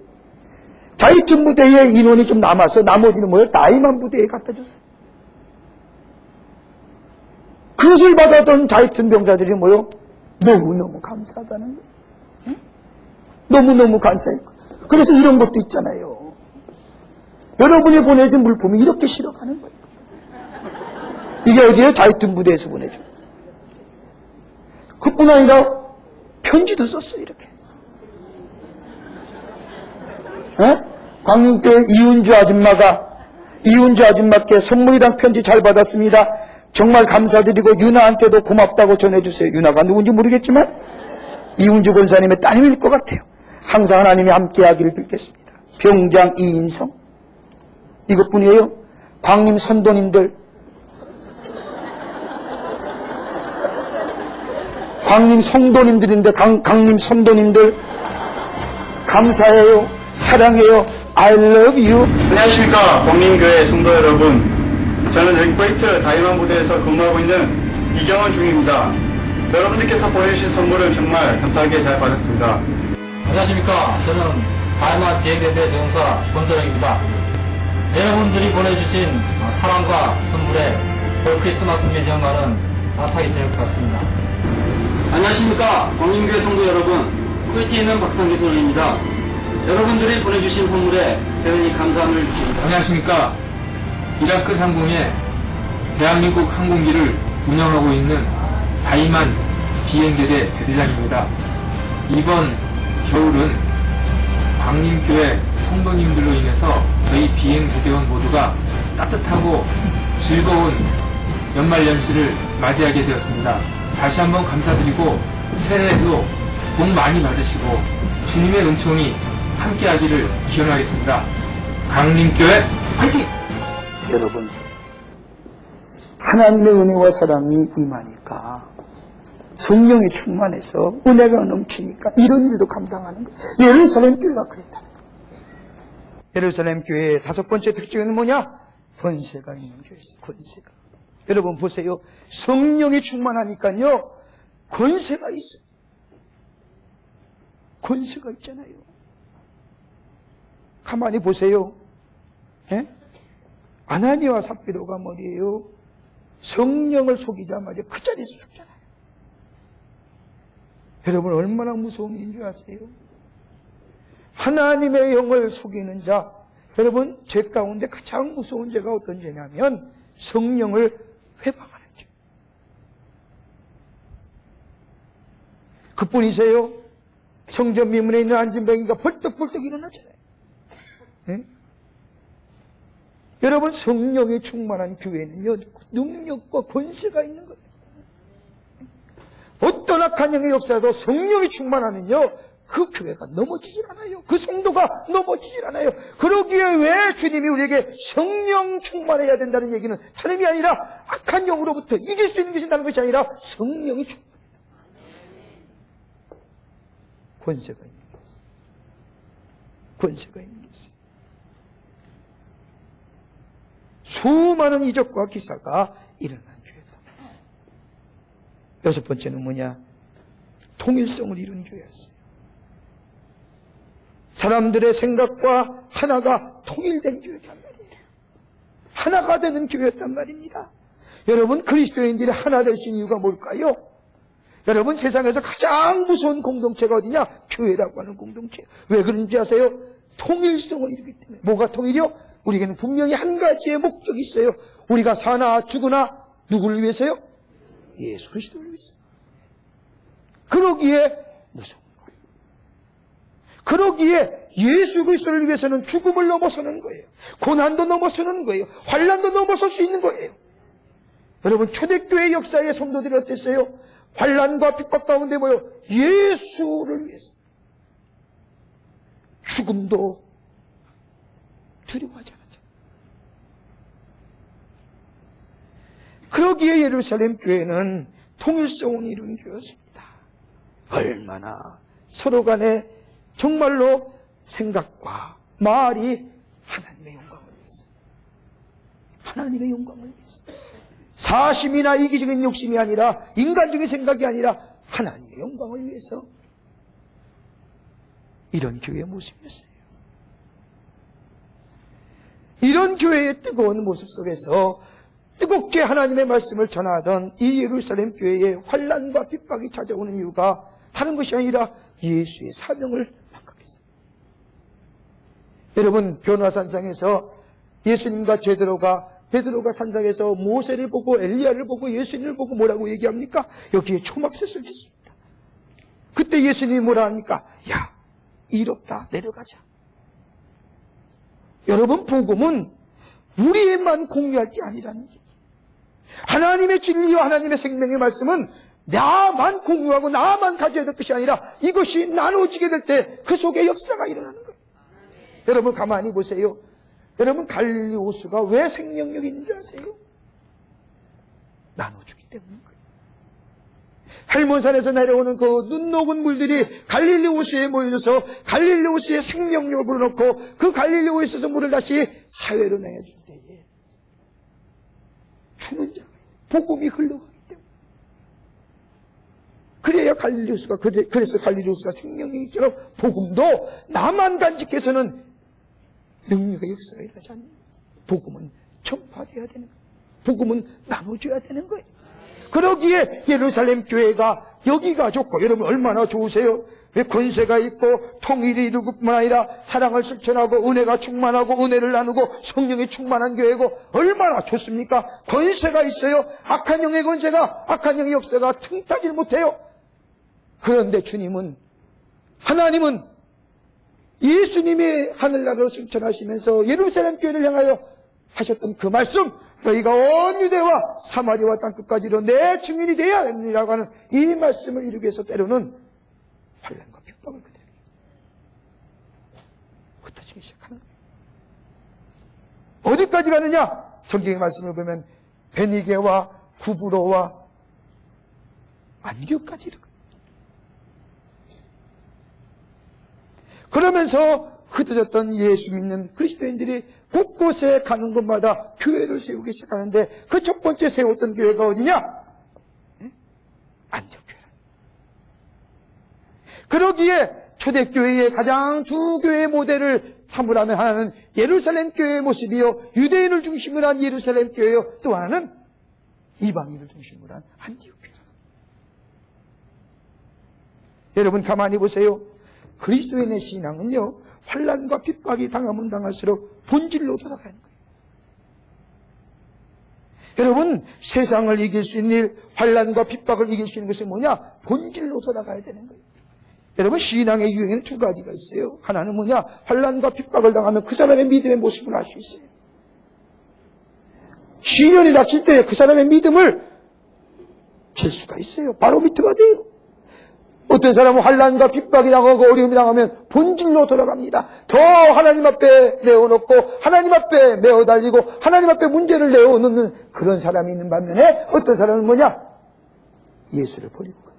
자이툰 부대에 인원이 좀 남아서 나머지는 뭐예요? 다이만 부대에 갖다 줬어. 그것을 받았던 자이툰 병사들이 뭐요? 너무너무 감사하다는 거예요. 응? 너무너무 감사해요. 그래서 이런 것도 있잖아요. 여러분이 보내준 물품이 이렇게 실어가는 거예요. 이게 어디에요? 자이툰 무대에서 보내준. 그뿐 아니라 편지도 썼어요, 이렇게. 광림교회 이은주 아줌마께 선물이랑 편지 잘 받았습니다. 정말 감사드리고 유나한테도 고맙다고 전해주세요. 유나가 누군지 모르겠지만 이은주 권사님의 따님일 것 같아요. 항상 하나님이 함께하기를 빌겠습니다. 병장 이인성 이것뿐이에요. 광림 선도님들, 광림 성도님들인데 강림 선도님들 감사해요. 사랑해요. I love you. 안녕하십니까 광림교회 성도 여러분, 저는 여기 쿠웨이트 다이만 부대에서 근무하고 있는 이경원 중입니다. 여러분들께서 보내주신 선물은 정말 감사하게 잘 받았습니다. 안녕하십니까. 저는 다이만 비행대대 조종사 권서영입니다. 여러분들이 보내주신 사랑과 선물에 올 크리스마스 매장과는 따뜻하게 지낼 것 같습니다. 안녕하십니까 광림교회 성도 여러분, 쿠웨이트에 있는 박상기 소령입니다. 여러분들이 보내주신 선물에 대단히 감사함을 느낍니다. 안녕하십니까. 이라크 상공에 대한민국 항공기를 운영하고 있는 다이만 비행대대 대대장입니다. 이번 겨울은 광림교회 성도님들로 인해서 저희 비행대대원 모두가 따뜻하고 즐거운 연말연시를 맞이하게 되었습니다. 다시 한번 감사드리고 새해에도 복 많이 받으시고 주님의 은총이 함께하기를 기원하겠습니다. 광림교회 화이팅! 여러분, 하나님의 은혜와 사랑이 임하니까 성령이 충만해서 은혜가 넘치니까 이런 일도 감당하는 거예요. 예루살렘 교회가 그랬다는 거예요. 예루살렘 교회의 다섯 번째 특징은 뭐냐? 권세가 있는 교회였어요. 권세가. 여러분 보세요. 성령이 충만하니까요 권세가 있어요. 권세가 있잖아요. 가만히 보세요. 아나니와 삽비로가 뭐예요? 성령을 속이자마자 그 자리에서 죽잖아요. 여러분 얼마나 무서운 일인 줄 아세요? 하나님의 영을 속이는 자, 여러분 죄 가운데 가장 무서운 죄가 어떤 죄냐면 성령을 회방하는 죄. 그뿐이세요? 성전 미문에 있는 안진뱅이가 벌떡벌떡 일어나잖아요. 네? 여러분 성령이 충만한 교회는요 능력과 권세가 있는 거예요. 어떤 악한 영의 역사도 성령이 충만하면요 그 교회가 넘어지질 않아요. 그 성도가 넘어지질 않아요. 그러기에 왜 주님이 우리에게 성령 충만해야 된다는 얘기는 다른 의미 아니라 악한 영으로부터 이길 수 있는 것이 다른 것이 아니라 성령이 충만해요. 권세가 있는 게 있어요. 권세가 있는 게 있어요. 수많은 이적과 기사가 일어난 교회다. 여섯 번째는 뭐냐? 통일성을 이룬 교회였어요. 사람들의 생각과 하나가 통일된 교회란 말이에요. 하나가 되는 교회였단 말입니다. 여러분 그리스도인들이 하나 될 수 있는 이유가 뭘까요? 여러분 세상에서 가장 무서운 공동체가 어디냐? 교회라고 하는 공동체. 왜 그런지 아세요? 통일성을 이루기 때문에. 뭐가 통일이요? 우리에게는 분명히 한 가지의 목적이 있어요. 우리가 사나 죽으나 누구를 위해서요? 예수 그리스도를 위해서. 그러기에 무서운 거예요. 그러기에 예수 그리스도를 위해서는 죽음을 넘어서는 거예요. 고난도 넘어서는 거예요. 환난도 넘어설 수 있는 거예요. 여러분 초대교회 역사의 성도들이 어땠어요? 환난과 핍박 가운데 모여 예수를 위해서 죽음도 두려워하지 않았죠. 그러기에 예루살렘 교회는 통일성을 이룬 교회였습니다. 얼마나 서로 간에 정말로 생각과 말이 하나님의 영광을 위해서, 하나님의 영광을 위해서, 사심이나 이기적인 욕심이 아니라 인간적인 생각이 아니라 하나님의 영광을 위해서 이런 교회의 모습이었어요. 이런 교회의 뜨거운 모습 속에서 뜨겁게 하나님의 말씀을 전하던 이 예루살렘 교회에 환난과 핍박이 찾아오는 이유가 다른 것이 아니라 예수의 사명을 망각했어요. 여러분, 변화산상에서 예수님과 베드로가 산상에서 모세를 보고 엘리야를 보고 예수님을 보고 뭐라고 얘기합니까? 여기에 초막셋을 짓습니다. 그때 예수님이 뭐라 합니까? 야, 일 없다, 내려가자. 여러분, 복음은 우리에만 공유할 게 아니라는 얘기예요. 하나님의 진리와 하나님의 생명의 말씀은 나만 공유하고 나만 가져야 될 것이 아니라 이것이 나눠지게 될 때 그 속에 역사가 일어나는 거예요. 여러분, 가만히 보세요. 여러분, 갈릴리 호수가 왜 생명력이 있는 줄 아세요? 나눠주기 때문인 거예요. 할몬산에서 내려오는 그 눈 녹은 물들이 갈릴리 호수에 모여져서 갈릴리 호수에 생명력을 불어넣고 그 갈릴리 호수에서 물을 다시 사회로 내줄 때에 주는 자가 복음이 흘러가기 때문에. 그래야 갈릴리 호수가, 그래서 갈릴리 호수가 생명력이처럼 복음도 나만 간직해서는 능력의 역사가 일어나지 않는 거예요. 복음은 전파돼야 되는 거예요. 복음은 나눠줘야 되는 거예요. 그러기에 예루살렘 교회가 여기가 좋고, 여러분 얼마나 좋으세요? 왜 권세가 있고 통일이 이루고 뿐만 아니라 사랑을 실천하고 은혜가 충만하고 은혜를 나누고 성령이 충만한 교회고 얼마나 좋습니까? 권세가 있어요. 악한 영의 권세가, 악한 영의 역사가 틈타질 못해요. 그런데 하나님은 예수님이 하늘나라로 승천하시면서 예루살렘 교회를 향하여 하셨던 그 말씀, 너희가 온 유대와 사마리아와 땅끝까지로 내 증인이 되어야 됩니다라고 하는 이 말씀을 이루기 위해서 때로는 환난과 핍박을 그대로 흩어지기 시작하는 거예요. 어디까지 가느냐? 성경의 말씀을 보면 베니게와 구브로와 안디옥까지 이르고, 그러면서 흩어졌던 예수 믿는 그리스도인들이 곳곳에 가는 곳마다 교회를 세우기 시작하는데 그 첫 번째 세웠던 교회가 어디냐? 안디옥 교회라. 그러기에 초대교회의 가장 두 교회의 모델을 삼으라면 하나는 예루살렘 교회의 모습이요, 유대인을 중심으로 한 예루살렘 교회요, 또 하나는 이방인을 중심으로 한 안디옥 교회라. 여러분, 가만히 보세요. 그리스도인의 신앙은요, 환난과 핍박이 당하면 당할수록 본질로 돌아가는 거예요. 여러분, 세상을 이길 수 있는 일, 환난과 핍박을 이길 수 있는 것이 뭐냐? 본질로 돌아가야 되는 거예요. 여러분, 신앙의 유형에는 두 가지가 있어요. 하나는 뭐냐? 환난과 핍박을 당하면 그 사람의 믿음의 모습을 알 수 있어요. 시련이 닥칠 때 그 사람의 믿음을 잴 수가 있어요. 바로미터가 돼요. 어떤 사람은 환난과 핍박이 당하고 어려움이 당하면 본질로 돌아갑니다. 더 하나님 앞에 내어놓고 하나님 앞에 메어 달리고 하나님 앞에 문제를 내어놓는 그런 사람이 있는 반면에 어떤 사람은 뭐냐? 예수를 버리고 가요.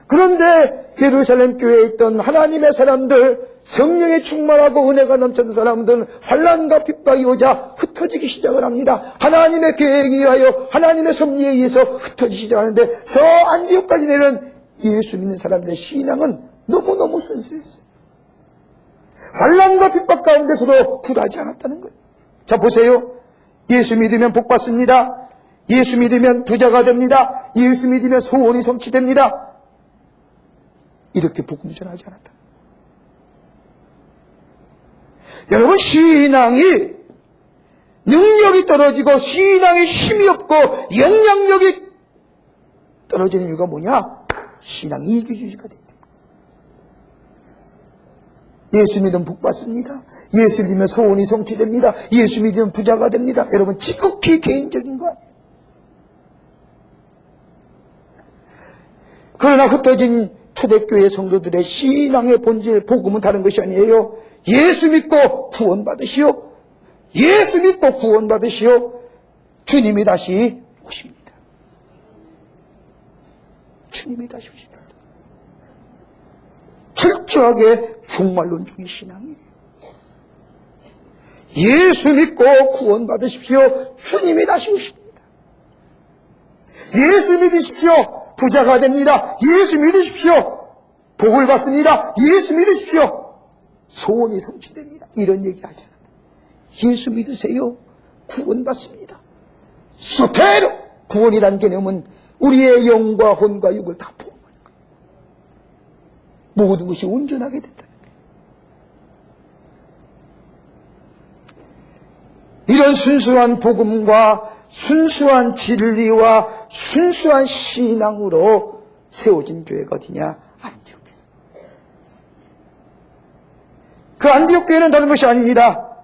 그런데 예루살렘 교회에 있던 하나님의 사람들, 성령에 충만하고 은혜가 넘쳤던 사람들은 환난과 핍박이 오자 흩어지기 시작을 합니다. 하나님의 계획에 의하여 하나님의 섭리에 의해서 흩어지기 시작하는데 저 안디옥까지 내는 예수 믿는 사람들의 신앙은 너무너무 순수했어요. 환난과 핍박 가운데서도 굴하지 않았다는 거예요. 자, 보세요. 예수 믿으면 복 받습니다. 예수 믿으면 부자가 됩니다. 예수 믿으면 소원이 성취됩니다. 이렇게 복음 전하지 않았다. 여러분, 신앙이 능력이 떨어지고 신앙에 힘이 없고 영향력이 떨어지는 이유가 뭐냐? 신앙이 이기주의가 되기 때문에. 예수 믿으면 복 받습니다. 예수 믿으면 소원이 성취됩니다. 예수 믿으면 부자가 됩니다. 여러분, 지극히 개인적인 거 아니에요. 그러나 흩어진 초대교회 성도들의 신앙의 본질, 복음은 다른 것이 아니에요. 예수 믿고 구원받으시오. 예수 믿고 구원받으시오. 주님이 다시 오십니다. 주님이 다시 오십니다. 철저하게 종말론적인 신앙이에요. 예수 믿고 구원받으십시오. 주님이 다시 오십니다. 예수 믿으십시오. 부자가 됩니다. 예수 믿으십시오. 복을 받습니다. 예수 믿으십시오. 소원이 성취됩니다. 이런 얘기 하잖아요. 예수 믿으세요. 구원받습니다. 소테로 구원이란 개념은 우리의 영과 혼과 육을 다 포함하는 거예요. 모든 것이 온전하게 된다는 거예요. 이런 순수한 복음과 순수한 진리와 순수한 신앙으로 세워진 교회가 어디냐? 안디옥 교회. 그 안디옥 교회는 다른 것이 아닙니다.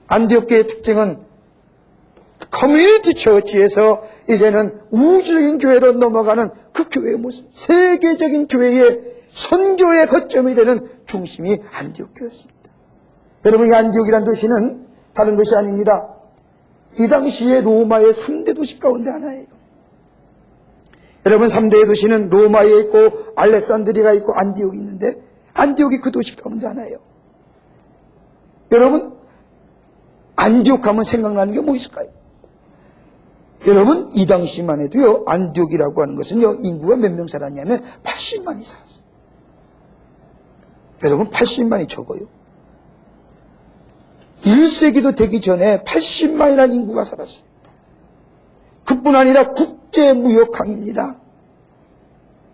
안디옥 교회의 특징은 커뮤니티 처치에서 이제는 우주적인 교회로 넘어가는 그 교회의 모습, 세계적인 교회의 선교의 거점이 되는 중심이 안디옥 교회였습니다. 여러분, 이 안디옥이라는 도시는 다른 것이 아닙니다. 이 당시에 로마의 3대 도시 가운데 하나예요. 여러분, 3대의 도시는 로마에 있고 알렉산드리아가 있고 안디옥이 있는데 안디옥이 그 도시 가운데 하나예요. 여러분, 안디옥 하면 생각나는 게 뭐 있을까요? 여러분, 이 당시만 해도요, 안디옥이라고 하는 것은요, 인구가 몇 명 살았냐면 80만이 살았어요. 여러분, 80만이 적어요. 1세기도 되기 전에 80만이라는 인구가 살았어요. 그뿐 아니라 국제무역항입니다.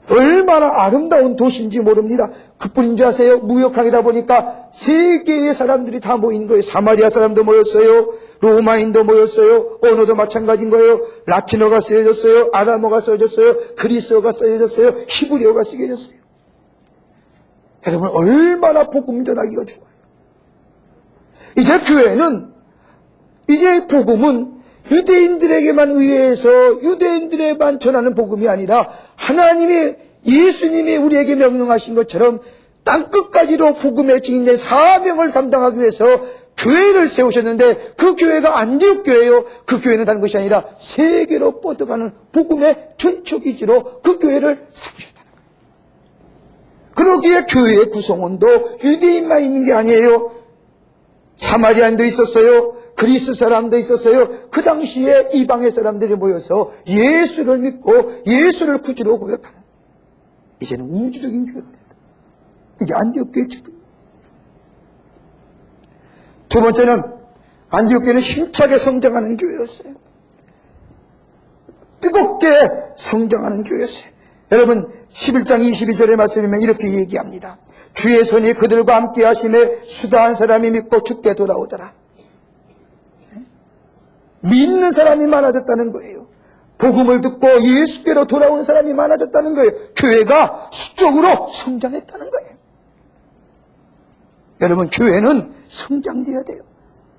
얼마나 아름다운 도시인지 모릅니다. 그뿐인지 아세요? 무역항이다 보니까 세계의 사람들이 다 모인 거예요. 사마리아 사람도 모였어요. 로마인도 모였어요. 언어도 마찬가지인 거예요. 라틴어가 쓰여졌어요. 아람어가 쓰여졌어요. 그리스어가 쓰여졌어요. 히브리어가 쓰여졌어요. 여러분, 얼마나 복음 전하기가 좋아요. 이제 교회는, 이제 복음은 유대인들에게만 의뢰해서 유대인들에만 전하는 복음이 아니라 하나님이, 예수님이 우리에게 명령하신 것처럼 땅끝까지로 복음의 증인의 사명을 감당하기 위해서 교회를 세우셨는데 그 교회가 안디옥 교회예요. 그 교회는 다른 것이 아니라 세계로 뻗어가는 복음의 전초기지로 그 교회를 삼으셨다는 거예요. 그러기에 교회의 구성원도 유대인만 있는 게 아니에요. 사마리안도 있었어요. 그리스 사람도 있었어요. 그 당시에 이방의 사람들이 모여서 예수를 믿고 예수를 구주로 고백하는, 이제는 우주적인 교회가 된다. 이게 안디옥 교회의 특징입니다. 두 번째는 안디옥 교회는 힘차게 성장하는 교회였어요. 뜨겁게 성장하는 교회였어요. 여러분, 11장 22절의 말씀이면 이렇게 얘기합니다. 주의 손이 그들과 함께 하심에 수다한 사람이 믿고 주께 돌아오더라. 믿는 사람이 많아졌다는 거예요. 복음을 듣고 예수께로 돌아오는 사람이 많아졌다는 거예요. 교회가 수적으로 성장했다는 거예요. 여러분, 교회는 성장돼야 돼요.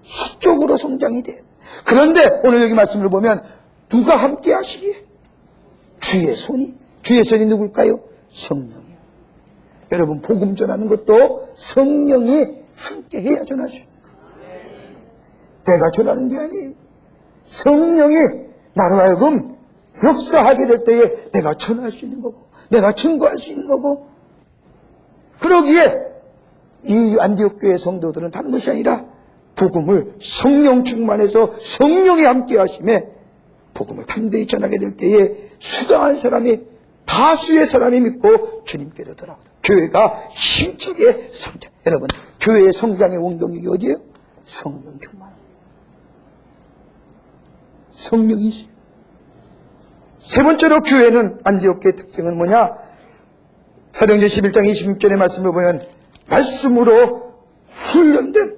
수적으로 성장이 돼요. 그런데 오늘 여기 말씀을 보면 누가 함께 하시기에? 주의 손이 누굴까요? 성령이요. 여러분, 복음 전하는 것도 성령이 함께 해야 전할 수 있는 거예요. 내가 전하는 게 아니에요. 성령이 나로 하여금 역사하게 될 때에 내가 전할 수 있는 거고, 내가 증거할 수 있는 거고. 그러기에 이 안디옥 교회 성도들은 다른 것이 아니라 복음을 성령 충만해서 성령이 함께 하심에 복음을 담대히 전하게 될 때에 수다한 사람이, 다수의 사람이 믿고 주님께로 돌아오다. 교회가 힘차게 성장. 여러분, 교회의 성장의 원동력이 어디예요? 성령 충만. 성령이 있어요. 세 번째로 교회는, 안디옥 교회의 특징은 뭐냐? 사도행전 11장 26절의 말씀을 보면 말씀으로 훈련된,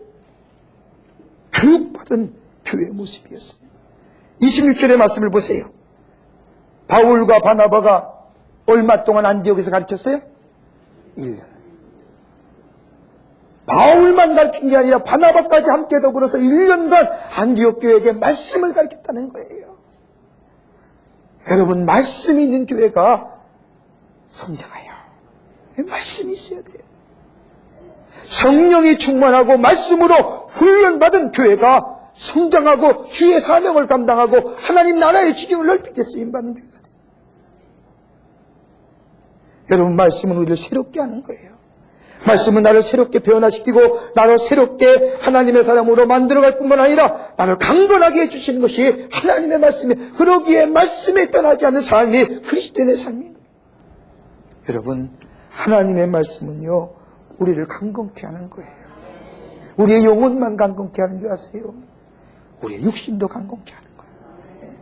교육받은 교회의 모습이었습니다. 26절의 말씀을 보세요. 바울과 바나바가 얼마 동안 안디옥에서 가르쳤어요? 1년. 바울만 가르친 게 아니라 바나바까지 함께 더불어서 1년간 안디옥 교회에게 말씀을 가르쳤다는 거예요. 여러분, 말씀이 있는 교회가 성장해요. 말씀이 있어야 돼요. 성령이 충만하고 말씀으로 훈련받은 교회가 성장하고 주의 사명을 감당하고 하나님 나라의 지경을 넓히게 쓰임받는 교회가 돼요. 여러분, 말씀은 우리를 새롭게 하는 거예요. 말씀은 나를 새롭게 변화시키고 나를 새롭게 하나님의 사람으로 만들어갈 뿐만 아니라 나를 강건하게 해주시는 것이 하나님의 말씀이에요. 그러기에 말씀에 떠나지 않는 삶이 그리스도인의 삶입니다. 여러분, 하나님의 말씀은요, 우리를 강건케 하는 거예요. 우리의 영혼만 강건케 하는 줄 아세요? 우리의 육신도 강건케 하는 거예요.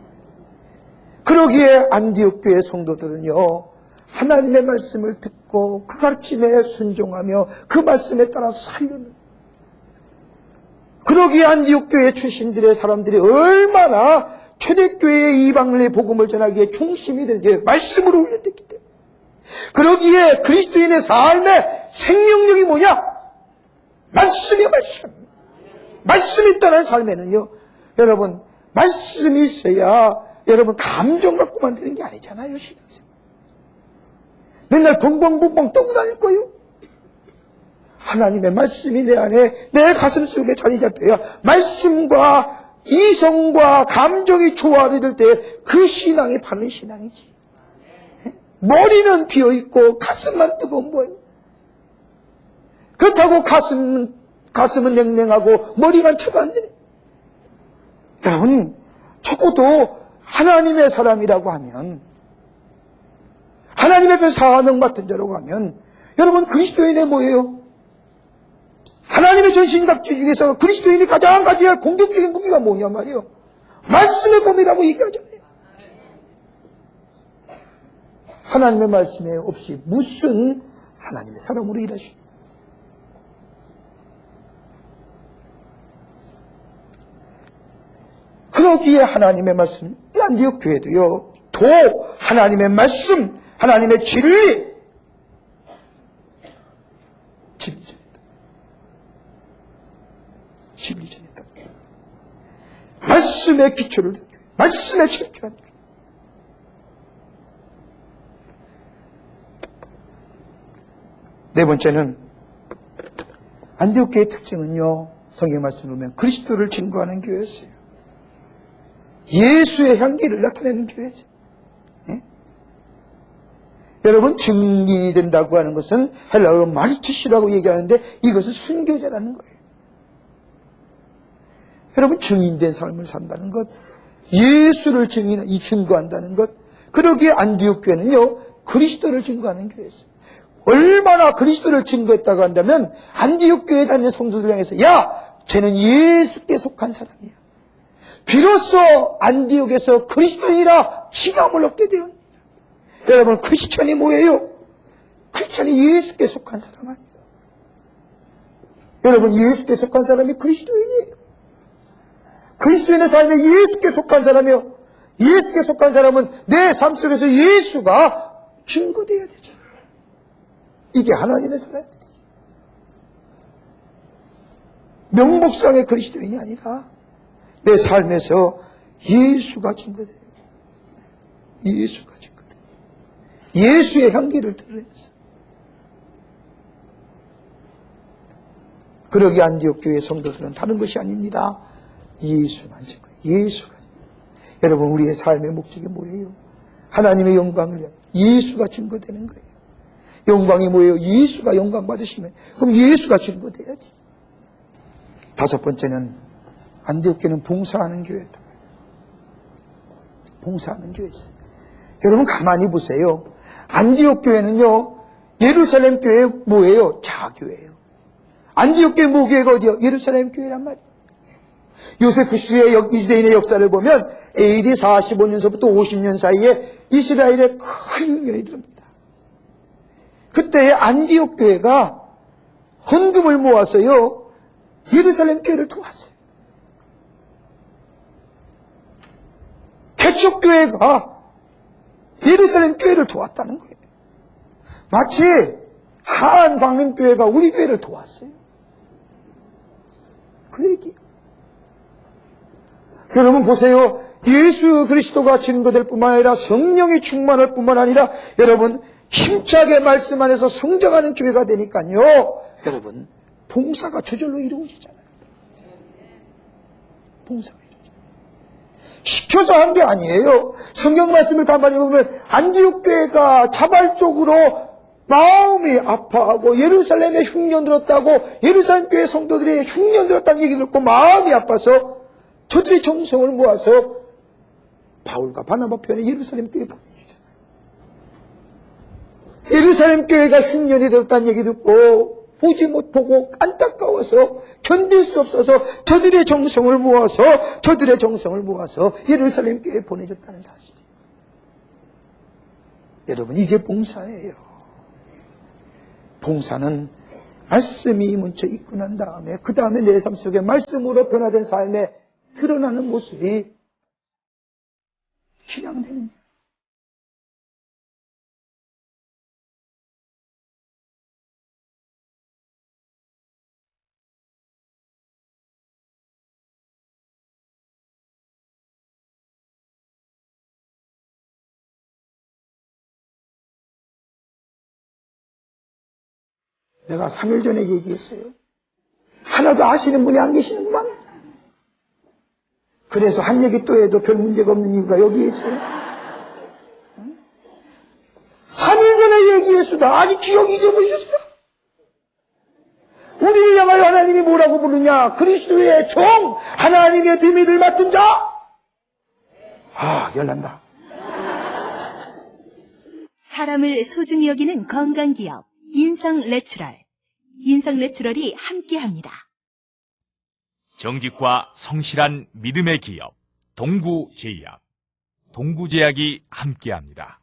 그러기에 안디옥 교회 성도들은요, 하나님의 말씀을 듣고 그 가르침에 순종하며 그 말씀에 따라 살려는, 그러기에 안디옥 교회 출신들의 사람들이 얼마나 초대교회의 이방인의 복음을 전하기에 중심이 된 게 말씀으로 훈련됐기 때문에, 그러기에 그리스도인의 삶의 생명력이 뭐냐? 말씀이요, 말씀. 말씀이 떠난 삶에는요, 여러분, 말씀이 있어야 여러분 감정 갖고만 되는 게 아니잖아요, 신앙생활. 맨날 벙벙벙벙 떠고 다닐 거예요. 하나님의 말씀이 내 안에, 내 가슴 속에 자리 잡혀야 말씀과 이성과 감정이 조화를 때 그 신앙이 바른 신앙이지. 머리는 비어있고 가슴만 뜨거운 거예요. 그렇다고 가슴은 냉랭하고 머리만 차가 안 되네. 여러분, 적어도 하나님의 사람이라고 하면, 하나님 앞에 사명 맡은 자라고 하면, 여러분 그리스도인의 뭐예요? 하나님의 전신갑주 중에서 그리스도인이 가장 가져야 할 공격적인 무기가 뭐냐 말이에요. 말씀의 검이라고 얘기하잖아요. 하나님의 말씀에 없이 무슨 하나님의 사람으로 일하시오. 그러기에 하나님의 말씀, 이 안디옥 교회도요, 도 하나님의 말씀, 하나님의 진리, 진리 전했다. 진리 전했다. 말씀의 기초를 둔 교회, 말씀에 철저한 교회. 네 번째는 안디옥 교회의 특징은요, 성경 말씀을 보면 그리스도를 증거하는 교회였어요. 예수의 향기를 나타내는 교회죠. 네? 여러분, 증인이 된다고 하는 것은 헬라어로 마르투시라고 얘기하는데 이것은 순교자라는 거예요. 여러분, 증인된 삶을 산다는 것, 예수를 증거한다는 것, 그러기에 안디옥 교회는요, 그리스도를 증거하는 교회였어요. 얼마나 그리스도를 증거했다고 한다면 안디옥 교회에 다니는 성도들 향해서, 야, 쟤는 예수께 속한 사람이야. 비로소 안디옥에서 그리스도인이라 칭함을 얻게 되었습니다. 여러분, 크리스천이 뭐예요? 크리스천이 예수께 속한 사람 아니에요. 여러분, 예수께 속한 사람이 그리스도인이에요. 그리스도인의 삶에 예수께 속한 사람이요. 예수께 속한 사람은 내 삶 속에서 예수가 증거되어야 되죠. 이게 하나님의 사람들이죠. 명목상의 그리스도인이 아니라 내 삶에서 예수가 증거돼요. 예수가 증거돼요. 예수의 향기를 드러내서. 그러기 안디옥 교회 성도들은 다른 것이 아닙니다. 예수만 증거해요. 예수가 증거해요. 여러분, 우리의 삶의 목적이 뭐예요? 하나님의 영광을 위하여 예수가 증거되는 거예요. 영광이 뭐예요? 예수가 영광 받으시면 그럼 예수가 증거돼야지. 다섯 번째는 안디옥 교회는 봉사하는 교회다. 봉사하는 교회였어요. 여러분, 가만히 보세요. 안디옥 교회는요, 예루살렘 교회 뭐예요? 자교회예요. 안디옥 교회 모교회가 어디요? 예루살렘 교회란 말이에요. 요세푸스의 유대인의 역사를 보면 AD 45년서부터 50년 사이에 이스라엘에 큰 흉년이 들어옵니다. 그때 안디옥 교회가 헌금을 모아서요, 예루살렘 교회를 도왔어요. 개척 교회가 예루살렘 교회를 도왔다는 거예요. 마치 한광림교회가 우리 교회를 도왔어요. 그 얘기예요. 여러분 보세요. 예수 그리스도가 증거될 뿐만 아니라 성령이 충만할 뿐만 아니라 여러분 힘차게 말씀 안에서 성장하는 교회가 되니까요. 여러분, 봉사가 저절로 이루어지잖아요. 봉사가 이루어지잖아요. 시켜서 한 게 아니에요. 성경 말씀을 가만히 보면 안디옥 교회가 자발적으로 마음이 아파하고 예루살렘에 흉년 들었다고, 예루살렘 교회 성도들이 흉년 들었다는 얘기 듣고 마음이 아파서 저들의 정성을 모아서 바울과 바나바 편에 예루살렘 교회에 보내주잖아요. 예루살렘 교회가 흉년이 들었다는 얘기 듣고 보지 못하고 안타까워서 견딜 수 없어서 저들의 정성을 모아서 예루살렘 교회에 보내줬다는 사실이에요. 여러분, 이게 봉사예요. 봉사는 말씀이 먼저 있고 난 다음에 그 다음에 내 삶 속에 말씀으로 변화된 삶에 드러나는 모습이 기량되는 거예요. 내가 3일 전에 얘기했어요. 하나도 아시는 분이 안 계시는구만. 그래서 한 얘기 또 해도 별 문제가 없는 이유가 여기에 있어요. 3일 전에 얘기했수다. 아직 기억 잊어버리셨어요? 우리를 향하여 하나님이 뭐라고 부르냐? 그리스도의 종, 하나님의 비밀을 맡은 자. 열난다. 사람을 소중히 여기는 건강기업 인성내추럴. 인성내추럴이 함께합니다. 정직과 성실한 믿음의 기업 동구제약, 동구제약이 함께합니다.